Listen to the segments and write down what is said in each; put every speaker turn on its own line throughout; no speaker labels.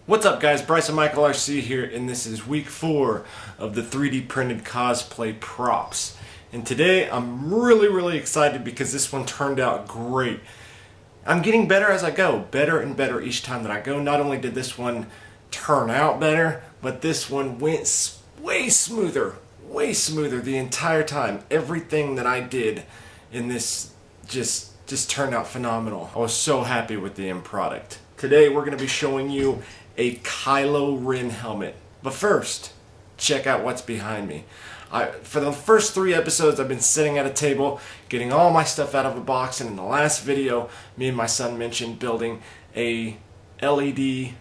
What's up guys, Bryson Michael RC here, and this is week 4 of the 3D printed cosplay props. And today I'm really excited because this one turned out great. I'm getting better as I go, better and better each time that I go. Not only did this one turn out better, but this one went way smoother the entire time. Everything that I did in this just turned out phenomenal. I was so happy with the end product. Today we're going to be showing you a Kylo Ren helmet. But first, check out what's behind me. For the first 3 episodes, I've been sitting at a table, getting all my stuff out of a box, and in the last video, me and my son mentioned building a LED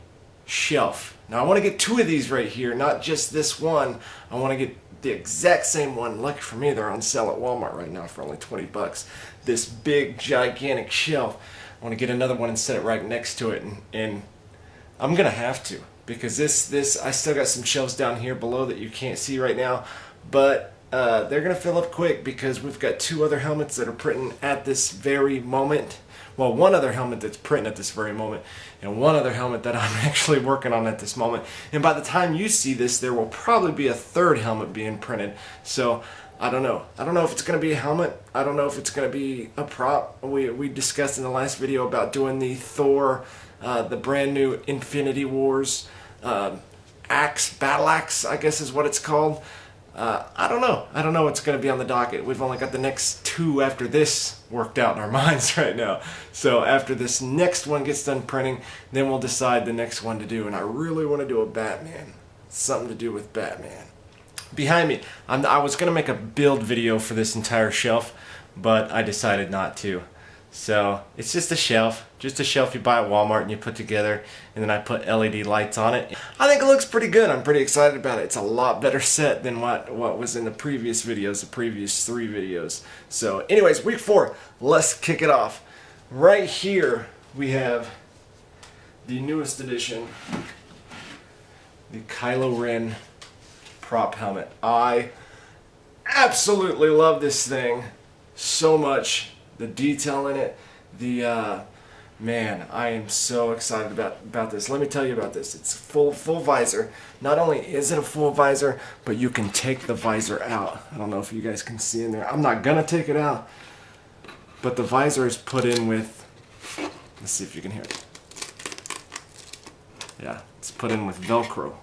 shelf. Now I want to get 2 of these right here, not just this one. I want to get the exact same one. Lucky for me, they're on sale at Walmart right now for only 20 bucks. This big, gigantic shelf. I want to get another one and set it right next to it, and I'm gonna have to, because this I still got some shelves down here below that you can't see right now, but they're gonna fill up quick because we've got 2 other helmets that are printing at this very moment. Well, 1 other helmet that's printing at this very moment, and 1 other helmet that I'm actually working on at this moment. And by the time you see this, there will probably be a 3rd helmet being printed. So I don't know. I don't know if it's going to be a helmet. I don't know if it's going to be a prop. We discussed in the last video about doing the Thor, the brand new Infinity Wars battle axe, I guess is what it's called. I don't know. I don't know what's going to be on the docket. We've only got the next 2 after this worked out in our minds right now. So after this next one gets done printing, then we'll decide the next one to do. And I really want to do a Batman. Something to do with Batman. Behind me, I was going to make a build video for this entire shelf, but I decided not to. So it's just a shelf you buy at Walmart and you put together, and then I put LED lights on it. I think it looks pretty good. I'm pretty excited about it. It's a lot better set than what was in the previous videos, the previous 3 videos. So anyways, week 4, let's kick it off. Right here we have the newest edition, the Kylo Ren prop helmet. I absolutely love this thing so much. The detail in it, man, I am so excited about this. Let me tell you about this. It's full visor. Not only is it a full visor, but you can take the visor out. I don't know if you guys can see in there. I'm not gonna take it out, but the visor is put in with, let's see if you can hear it. Yeah, it's put in with Velcro.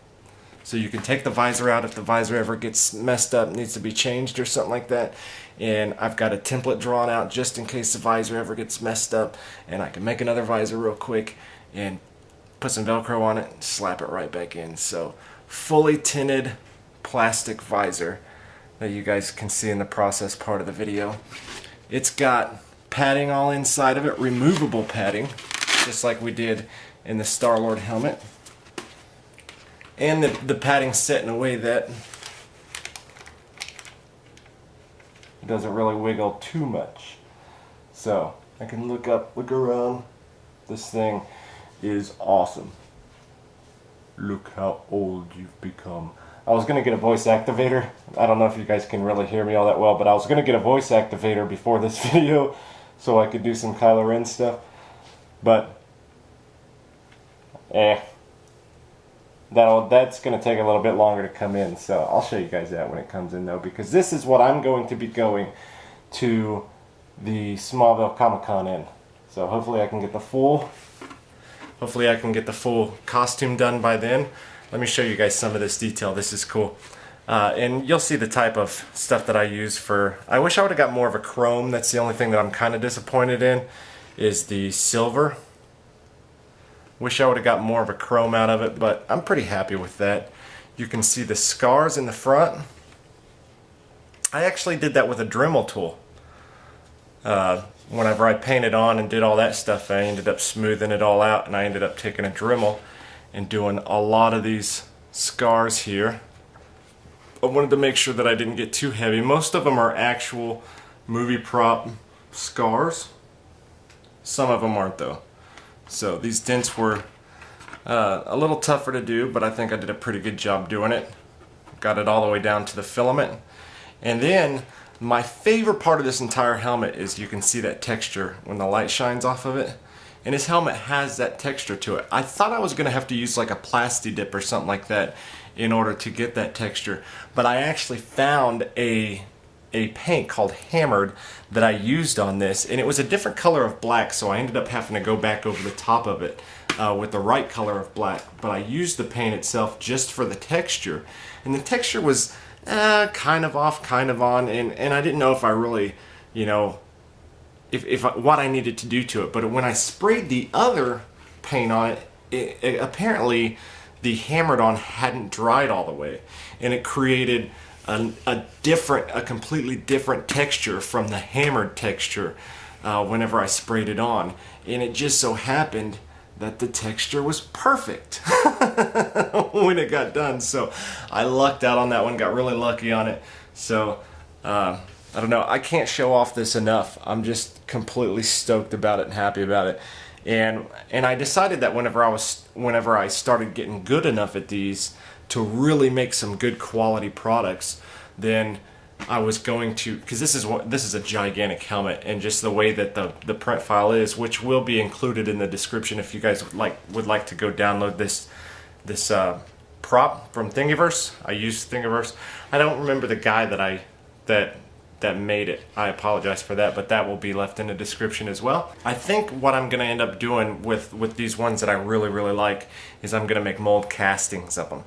So you can take the visor out if the visor ever gets messed up, needs to be changed or something like that. And I've got a template drawn out just in case the visor ever gets messed up. And I can make another visor real quick and put some Velcro on it and slap it right back in. So fully tinted plastic visor that you guys can see in the process part of the video. It's got padding all inside of it, removable padding, just like we did in the Star-Lord helmet. And the padding's set in a way that it doesn't really wiggle too much. So I can look around. This thing is awesome. Look how old you've become. I was going to get a voice activator. I don't know if you guys can really hear me all that well, but I was going to get a voice activator before this video so I could do some Kylo Ren stuff. But, that's going to take a little bit longer to come in, so I'll show you guys that when it comes in though, because this is what I'm going to be going to the Smallville Comic-Con in. So hopefully I can get the full costume done by then. Let me show you guys some of this detail. This is cool. And you'll see the type of stuff that I use for, I wish I would have got more of a chrome. That's the only thing that I'm kind of disappointed in, is the silver. Wish I would have got more of a chrome out of it, but I'm pretty happy with that. You can see the scars in the front. I actually did that with a Dremel tool. Whenever I painted on and did all that stuff, I ended up smoothing it all out, and I ended up taking a Dremel and doing a lot of these scars here. I wanted to make sure that I didn't get too heavy. Most of them are actual movie prop scars. Some of them aren't though. So these dents were a little tougher to do, but I think I did a pretty good job doing it. Got it all the way down to the filament. And then my favorite part of this entire helmet is you can see that texture when the light shines off of it. and his helmet has that texture to it. I thought I was going to have to use like a plasti dip or something like that in order to get that texture, but I actually found a paint called Hammered that I used on this, and it was a different color of black, so I ended up having to go back over the top of it with the right color of black. But I used the paint itself just for the texture, and the texture was kind of off, kind of on, and I didn't know if I really, you know, what I needed to do to it. But when I sprayed the other paint on it, apparently the Hammered on hadn't dried all the way, and it created a completely different texture from the Hammered texture whenever I sprayed it on. And it just so happened that the texture was perfect when it got done. So I lucked out on that one, got really lucky on it. So I don't know, I can't show off this enough. I'm just completely stoked about it and happy about it. And I decided that whenever I started getting good enough at these to really make some good quality products, then I was going to, because this is a gigantic helmet, and just the way that the print file is, which will be included in the description if you guys would like to go download this prop from Thingiverse. I used Thingiverse. I don't remember the guy that made it. I apologize for that, but that will be left in the description as well. I think what I'm going to end up doing with these ones that I really like is I'm going to make mold castings of them.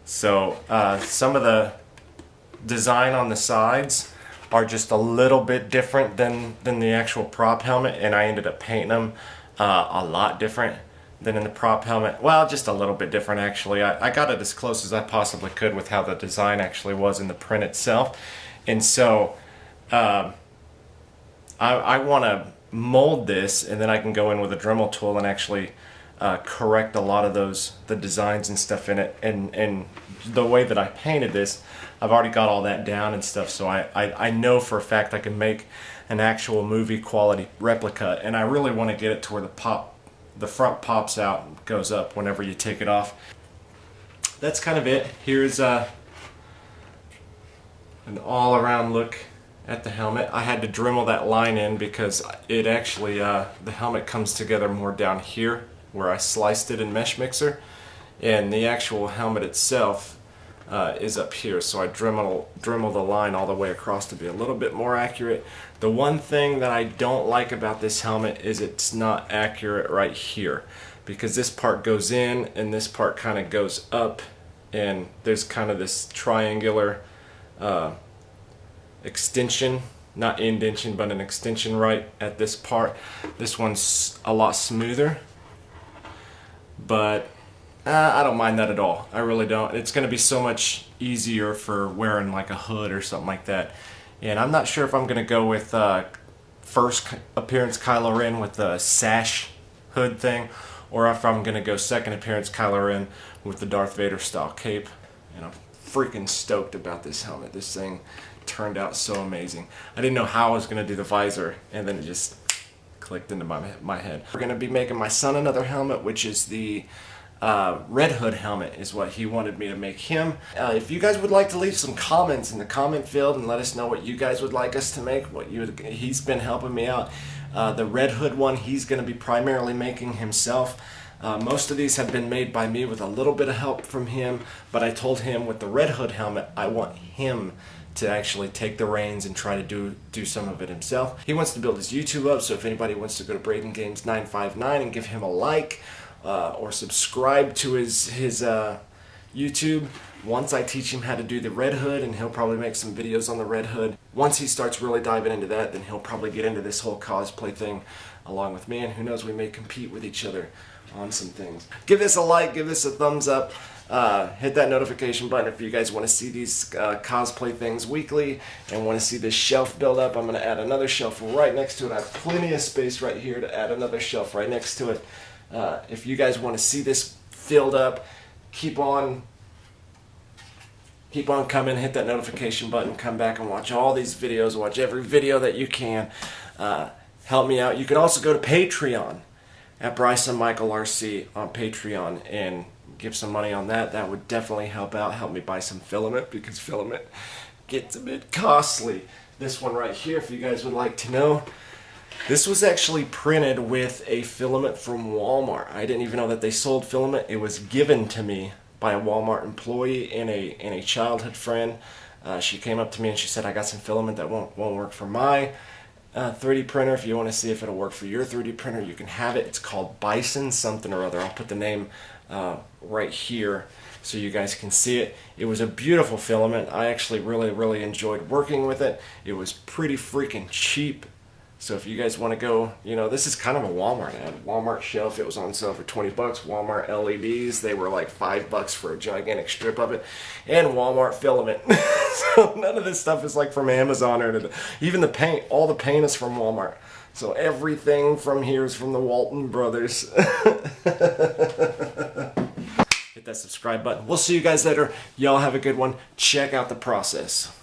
So some of the design on the sides are just a little bit different than the actual prop helmet, and I ended up painting them a lot different than in the prop helmet. Well, just a little bit different actually. I got it as close as I possibly could with how the design actually was in the print itself. And so I want to mold this, and then I can go in with a Dremel tool and actually correct a lot of the designs and stuff in it. And the way that I painted this, I've already got all that down and stuff, so I know for a fact I can make an actual movie quality replica, and I really want to get it to where the front pops out and goes up whenever you take it off. That's kind of it. Here's an all-around look at the helmet. I had to Dremel that line in because it actually, the helmet comes together more down here where I sliced it in Mesh Mixer, and the actual helmet itself is up here, so I Dremel the line all the way across to be a little bit more accurate. The one thing that I don't like about this helmet is it's not accurate right here, because this part goes in and this part kind of goes up, and there's kind of this triangular extension, not indentation, but an extension right at this part. This one's a lot smoother, but I don't mind that at all. I really don't. It's going to be so much easier for wearing like a hood or something like that. And I'm not sure if I'm going to go with first appearance Kylo Ren with the sash hood thing, or if I'm going to go second appearance Kylo Ren with the Darth Vader style cape. And I'm freaking stoked about this helmet. This thing turned out so amazing. I didn't know how I was going to do the visor, and then it just clicked into my head. We're going to be making my son another helmet, which is the Red Hood helmet is what he wanted me to make him. If you guys would like to leave some comments in the comment field and let us know what you guys would like us to make, he's been helping me out. The Red Hood one he's going to be primarily making himself. Most of these have been made by me with a little bit of help from him, but I told him with the Red Hood helmet I want him to actually take the reins and try to do some of it himself. He wants to build his YouTube up, so if anybody wants to go to Braden Games 959 and give him a like, or subscribe to his YouTube. Once I teach him how to do the Red Hood, and he'll probably make some videos on the Red Hood. Once he starts really diving into that, then he'll probably get into this whole cosplay thing along with me, and who knows, we may compete with each other on some things. Give this a like, give this a thumbs up, hit that notification button if you guys want to see these cosplay things weekly and want to see this shelf build up. I'm going to add another shelf right next to it. I have plenty of space right here to add another shelf right next to it. If you guys want to see this filled up, keep on coming, hit that notification button, come back and watch all these videos, watch every video that you can. Help me out. You can also go to Patreon at Bryson Michael RC on Patreon and give some money on that. That would definitely help out, help me buy some filament, because filament gets a bit costly. This one right here, if you guys would like to know, This was actually printed with a filament from Walmart. I didn't even know that they sold filament. It was given to me by a Walmart employee and a childhood friend. She came up to me and she said, I got some filament that won't work for my 3D printer. If you want to see if it'll work for your 3D printer, you can have it. It's called Bison something or other. I'll put the name right here so you guys can see it. It was a beautiful filament. I actually really enjoyed working with it. It was pretty freaking cheap. So if you guys want to go, you know, this is kind of a Walmart ad. Walmart shelf, it was on sale for 20 bucks. Walmart LEDs, they were like $5 for a gigantic strip of it. And Walmart filament. So none of this stuff is like from Amazon or even the paint. All the paint is from Walmart. So everything from here is from the Walton Brothers. Hit that subscribe button. We'll see you guys later. Y'all have a good one. Check out the process.